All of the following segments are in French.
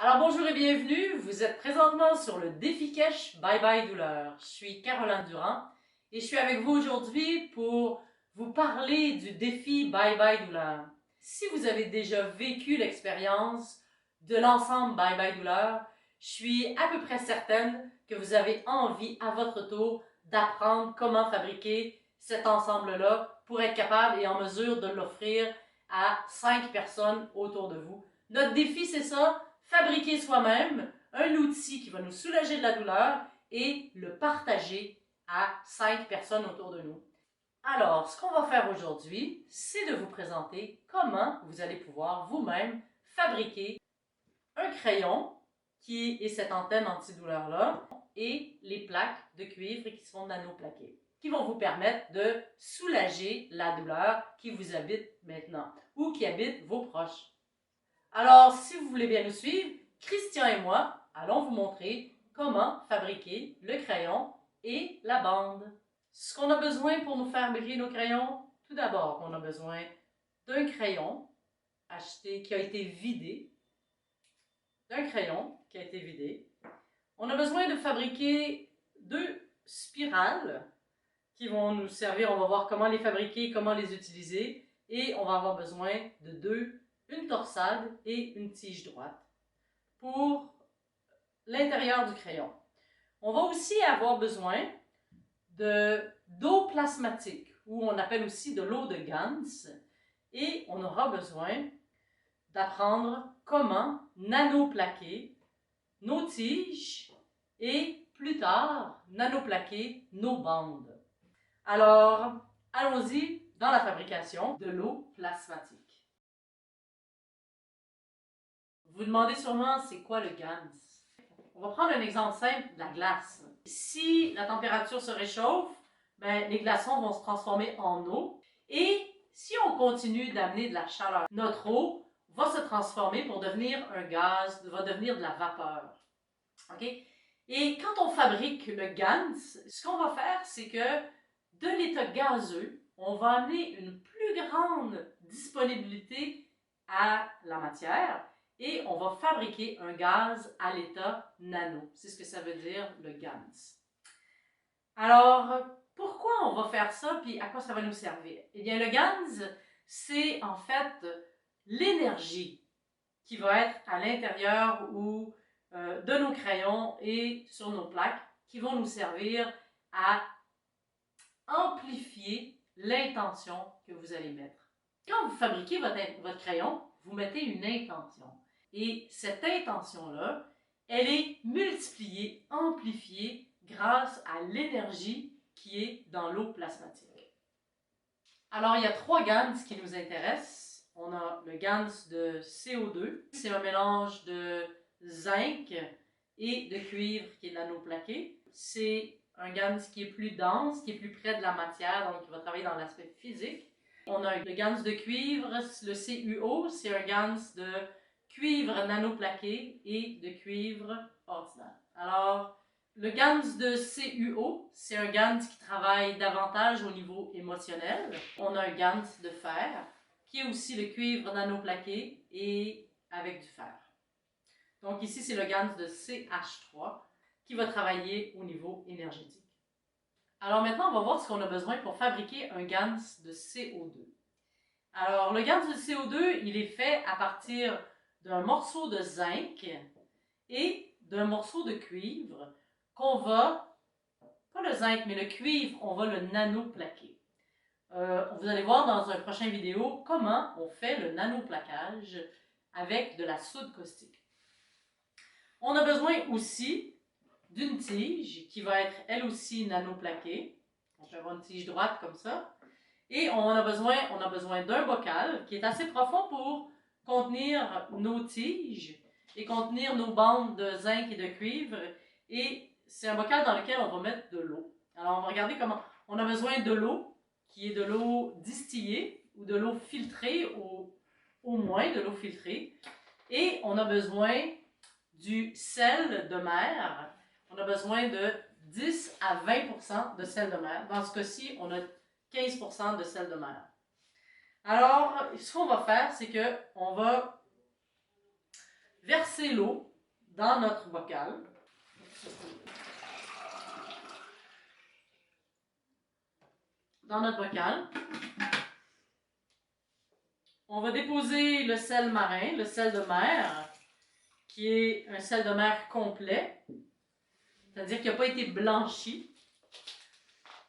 Alors bonjour et bienvenue, vous êtes présentement sur le défi Cache Bye Bye Douleur. Je suis Caroline Durand et je suis avec vous aujourd'hui pour vous parler du défi Bye Bye Douleur. Si vous avez déjà vécu l'expérience de l'ensemble Bye Bye Douleur, je suis à peu près certaine que vous avez envie à votre tour d'apprendre comment fabriquer cet ensemble-là pour être capable et en mesure de l'offrir à 5 personnes autour de vous. Notre défi, c'est ça, fabriquer soi-même un outil qui va nous soulager de la douleur et le partager à 5 personnes autour de nous. Alors, ce qu'on va faire aujourd'hui, c'est de vous présenter comment vous allez pouvoir vous-même fabriquer un crayon qui est cette antenne antidouleur-là et les plaques de cuivre qui sont nanoplaquées, qui vont vous permettre de soulager la douleur qui vous habite maintenant ou qui habite vos proches. Alors, si vous voulez bien nous suivre, Christian et moi allons vous montrer comment fabriquer le crayon et la bande. Ce qu'on a besoin pour nous fabriquer nos crayons, tout d'abord, on a besoin d'un crayon qui a été vidé, On a besoin de fabriquer 2 spirales qui vont nous servir. On va voir comment les fabriquer, comment les utiliser. Et on va avoir besoin de une torsade et une tige droite pour l'intérieur du crayon. On va aussi avoir besoin d'eau plasmatique, ou on appelle aussi de l'eau de Gans, et on aura besoin d'apprendre comment nanoplaquer nos tiges et plus tard nanoplaquer nos bandes. Alors, allons-y dans la fabrication de l'eau plasmatique. Vous vous demandez sûrement c'est quoi le GANS? On va prendre un exemple simple, la glace. Si la température se réchauffe, les glaçons vont se transformer en eau. Et si on continue d'amener de la chaleur, notre eau va se transformer pour devenir un gaz, va devenir de la vapeur. Okay? Et quand on fabrique le GANS, ce qu'on va faire, c'est que de l'état gazeux, on va amener une plus grande disponibilité à la matière et on va fabriquer un gaz à l'état nano. C'est ce que ça veut dire, le GANS. Alors, pourquoi on va faire ça puis à quoi ça va nous servir? Eh bien, le GANS, c'est en fait l'énergie qui va être à l'intérieur ou de nos crayons et sur nos plaques qui vont nous servir à amplifier l'intention que vous allez mettre. Quand vous fabriquez votre crayon, vous mettez une intention. Et cette intention-là, elle est multipliée, amplifiée grâce à l'énergie qui est dans l'eau plasmatique. Alors, il y a 3 GANS qui nous intéressent. On a le GANS de CO2. C'est un mélange de zinc et de cuivre qui est nanoplaqué. C'est un GANS qui est plus dense, qui est plus près de la matière, donc qui va travailler dans l'aspect physique. On a le GANS de cuivre, le CuO, c'est un GANS de cuivre nanoplaqué et de cuivre ordinaire. Alors, le GANS de CuO, c'est un GANS qui travaille davantage au niveau émotionnel. On a un GANS de fer, qui est aussi le cuivre nanoplaqué et avec du fer. Donc ici, c'est le GANS de CH3 qui va travailler au niveau énergétique. Alors maintenant, on va voir ce qu'on a besoin pour fabriquer un GANS de CO2. Alors, le GANS de CO2, il est fait à partir d'un morceau de zinc et d'un morceau de cuivre qu'on va, pas le zinc, mais le cuivre, on va le nanoplaquer. Vous allez voir dans un prochain vidéo comment on fait le nanoplaquage avec de la soude caustique. On a besoin aussi d'une tige qui va être elle aussi nanoplaquée. On peut avoir une tige droite comme ça. Et on a besoin d'un bocal qui est assez profond pour contenir nos tiges et contenir nos bandes de zinc et de cuivre. Et c'est un bocal dans lequel on va mettre de l'eau. Alors on va regarder comment. On a besoin de l'eau, qui est de l'eau distillée ou de l'eau filtrée, au moins de l'eau filtrée. Et on a besoin du sel de mer. On a besoin de 10 à 20% de sel de mer. Dans ce cas-ci, on a 15% de sel de mer. Alors, ce qu'on va faire, c'est qu'on va verser l'eau dans notre bocal. On va déposer le sel marin, le sel de mer, qui est un sel de mer complet, c'est-à-dire qu'il n'a pas été blanchi.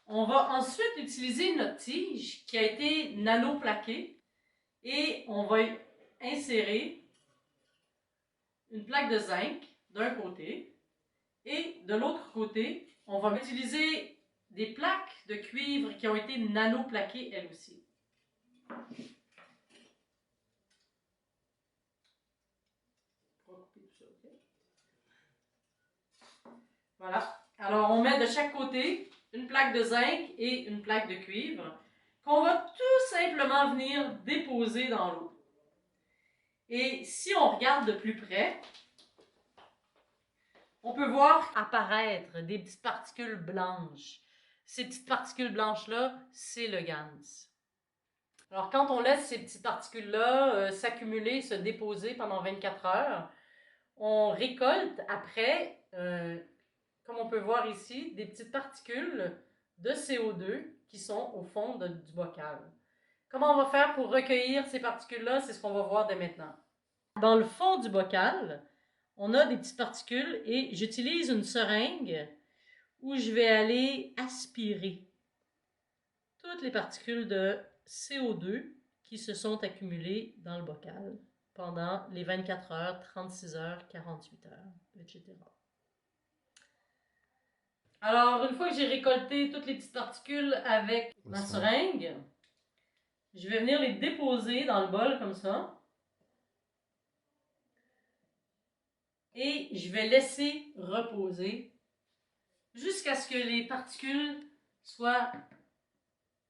On va ensuite utiliser notre tige qui a été nano-plaquée et on va insérer une plaque de zinc d'un côté et de l'autre côté, on va utiliser des plaques de cuivre qui ont été nano-plaquées elles aussi. Voilà. Alors, on met de chaque côté une plaque de zinc et une plaque de cuivre qu'on va tout simplement venir déposer dans l'eau. Et si on regarde de plus près, on peut voir apparaître des petites particules blanches. Ces petites particules blanches-là, c'est le GANS. Alors, quand on laisse ces petites particules-là s'accumuler, se déposer pendant 24 heures, on récolte après, comme on peut voir ici, des petites particules de CO2 qui sont au fond du bocal. Comment on va faire pour recueillir ces particules-là? C'est ce qu'on va voir dès maintenant. Dans le fond du bocal, on a des petites particules et j'utilise une seringue où je vais aller aspirer toutes les particules de CO2 qui se sont accumulées dans le bocal pendant les 24 heures, 36 heures, 48 heures, etc. Alors, une fois que j'ai récolté toutes les petites particules avec ma seringue, je vais venir les déposer dans le bol comme ça. Et je vais laisser reposer jusqu'à ce que les particules soient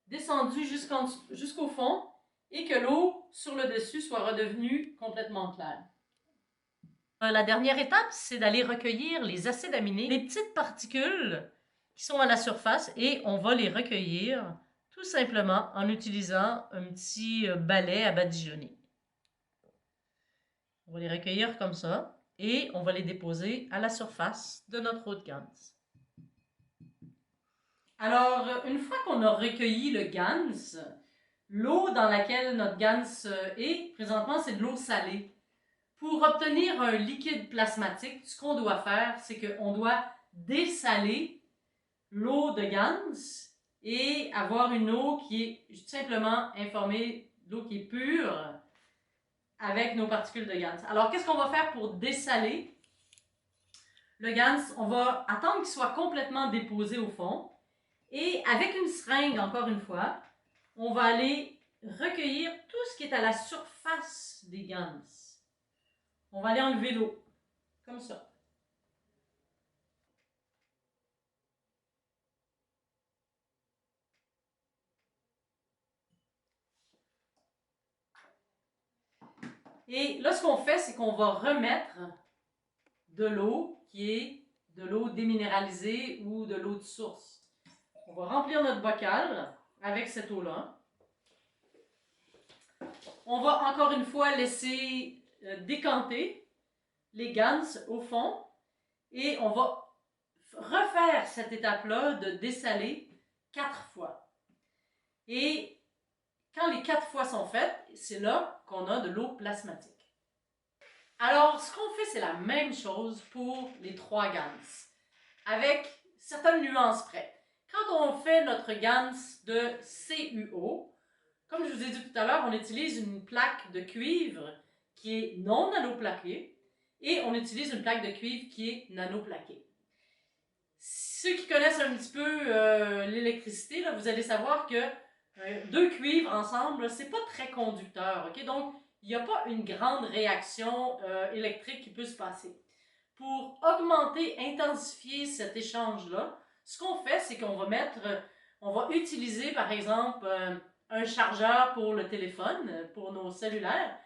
descendues jusqu'au fond et que l'eau sur le dessus soit redevenue complètement claire. La dernière étape, c'est d'aller recueillir les acides aminés, les petites particules qui sont à la surface, et on va les recueillir tout simplement en utilisant un petit balai à badigeonner. On va les recueillir comme ça et on va les déposer à la surface de notre eau de GANS. Alors, une fois qu'on a recueilli le GANS, l'eau dans laquelle notre GANS est, présentement, c'est de l'eau salée. Pour obtenir un liquide plasmatique, ce qu'on doit faire, c'est qu'on doit dessaler l'eau de GANS et avoir une eau qui est tout simplement informée d'eau qui est pure avec nos particules de GANS. Alors, qu'est-ce qu'on va faire pour dessaler le GANS? On va attendre qu'il soit complètement déposé au fond et avec une seringue, encore une fois, on va aller recueillir tout ce qui est à la surface des GANS. On va aller enlever l'eau, comme ça. Et là, ce qu'on fait, c'est qu'on va remettre de l'eau qui est de l'eau déminéralisée ou de l'eau de source. On va remplir notre bocal avec cette eau-là. On va encore une fois laisser décanter les GANS au fond et on va refaire cette étape-là de dessaler 4 fois. Et quand les 4 fois sont faites, c'est là qu'on a de l'eau plasmatique. Alors, ce qu'on fait, c'est la même chose pour les 3 GANS, avec certaines nuances près. Quand on fait notre GANS de CuO, comme je vous ai dit tout à l'heure, on utilise une plaque de cuivre qui est non nanoplaquée et on utilise une plaque de cuivre qui est nanoplaquée. Ceux qui connaissent un petit peu l'électricité, vous allez savoir que 2 cuivres ensemble, c'est pas très conducteur. Okay? Donc, il n'y a pas une grande réaction électrique qui peut se passer. Pour augmenter, intensifier cet échange-là, ce qu'on fait, c'est qu'on va utiliser par exemple un chargeur pour le téléphone, pour nos cellulaires,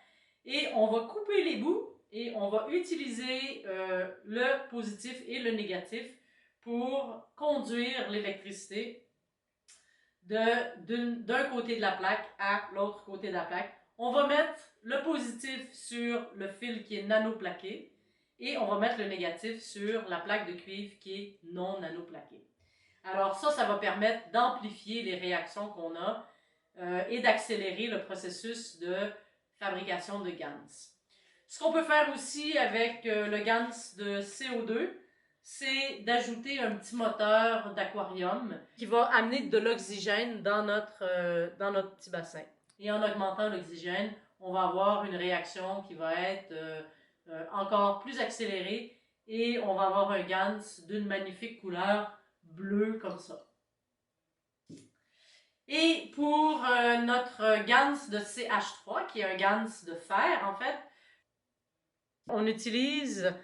et on va couper les bouts et on va utiliser le positif et le négatif pour conduire l'électricité d'un côté de la plaque à l'autre côté de la plaque. On va mettre le positif sur le fil qui est nanoplaqué et on va mettre le négatif sur la plaque de cuivre qui est non nanoplaquée. Alors ça va permettre d'amplifier les réactions qu'on a et d'accélérer le processus de fabrication de GaNs. Ce qu'on peut faire aussi avec le GaNs de CO2, c'est d'ajouter un petit moteur d'aquarium qui va amener de l'oxygène dans notre petit bassin. Et en augmentant l'oxygène, on va avoir une réaction qui va être encore plus accélérée et on va avoir un GaNs d'une magnifique couleur bleue comme ça. Et pour notre GaNs de CH3, qui est un GaNs de fer en fait, on utilise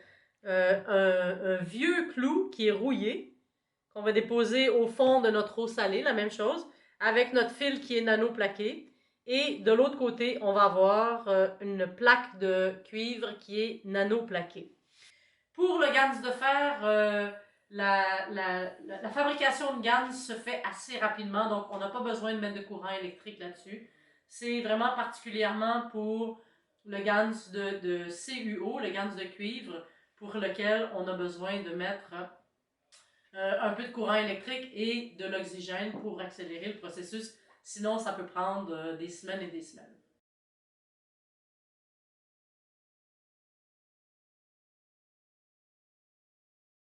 un vieux clou qui est rouillé, qu'on va déposer au fond de notre eau salée, la même chose, avec notre fil qui est nanoplaqué. Et de l'autre côté, on va avoir une plaque de cuivre qui est nanoplaquée. Pour le GaNs de fer, la fabrication de GaNs se fait assez rapidement, donc on n'a pas besoin de mettre de courant électrique là-dessus. C'est vraiment particulièrement pour le GaNs de CuO, le GaNs de cuivre, pour lequel on a besoin de mettre un peu de courant électrique et de l'oxygène pour accélérer le processus. Sinon, ça peut prendre des semaines et des semaines.